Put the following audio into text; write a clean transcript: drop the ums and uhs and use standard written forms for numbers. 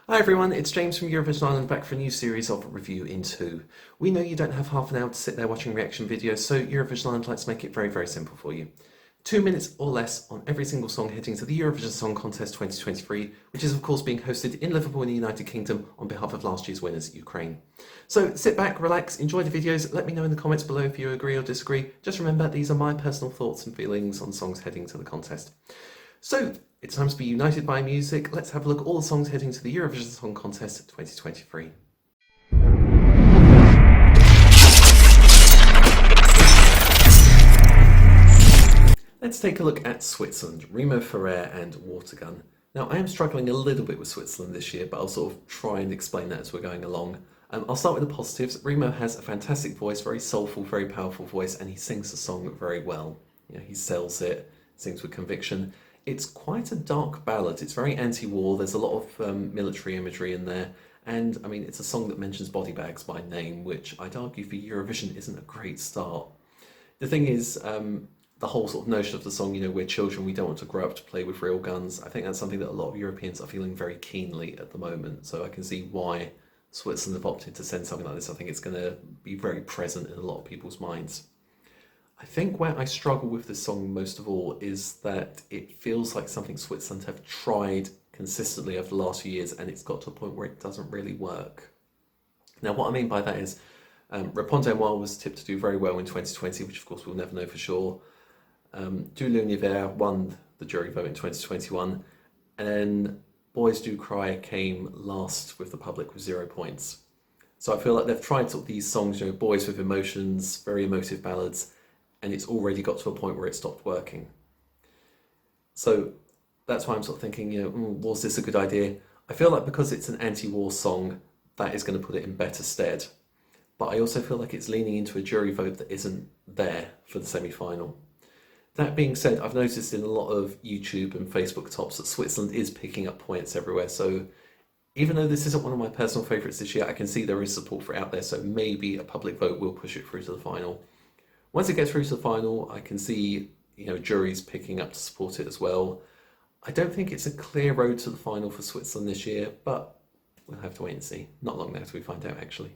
Hi everyone, it's James from Eurovision Ireland back for a new series of Review in 2. We know you don't have half an hour to sit there watching reaction videos, so Eurovision Ireland likes to make it very, very simple for you. 2 minutes or less on every single song heading to the Eurovision Song Contest 2023, which is of course being hosted in Liverpool in the United Kingdom on behalf of last year's winners, Ukraine. So sit back, relax, enjoy the videos, let me know in the comments below if you agree or disagree. Just remember, these are my personal thoughts and feelings on songs heading to the contest. So, it's time to be united by music. Let's have a look at all the songs heading to the Eurovision Song Contest 2023. Let's take a look at Switzerland, Remo and Watergun. Now, I am struggling a little bit with Switzerland this year, but I'll sort of try and explain that as we're going along. I'll start with the positives. Remo has a fantastic voice, very soulful, very powerful voice, and he sings the song very well. He sells it, sings with conviction. It's quite a dark ballad. It's very anti-war. There's a lot of military imagery in there. And, I mean, it's a song that mentions body bags by name, which I'd argue for Eurovision isn't a great start. The thing is, the whole sort of notion of the song, we're children, we don't want to grow up to play with real guns. I think that's something that a lot of Europeans are feeling very keenly at the moment. So I can see why Switzerland have opted to send something like this. I think it's going to be very present in a lot of people's minds. I think where I struggle with this song most of all is that it feels like something Switzerland have tried consistently over the last few years, and it's got to a point where it doesn't really work. Now, what I mean by that is Répondez Moi was tipped to do very well in 2020, which of course we'll never know for sure. Du l'Univers won the jury vote in 2021, and then Boys Do Cry came last with the public with 0 points. So I feel like they've tried sort of these songs, boys with emotions, very emotive ballads, and it's already got to a point where it stopped working. So that's why I'm sort of thinking, was this a good idea? I feel like because it's an anti-war song, that is going to put it in better stead. But I also feel like it's leaning into a jury vote that isn't there for the semi-final. That being said, I've noticed in a lot of YouTube and Facebook tops that Switzerland is picking up points everywhere. So even though this isn't one of my personal favourites this year, I can see there is support for it out there. So maybe a public vote will push it through to the final. Once it gets through to the final, I can see, juries picking up to support it as well. I don't think it's a clear road to the final for Switzerland this year, but we'll have to wait and see. Not long now till we find out, actually.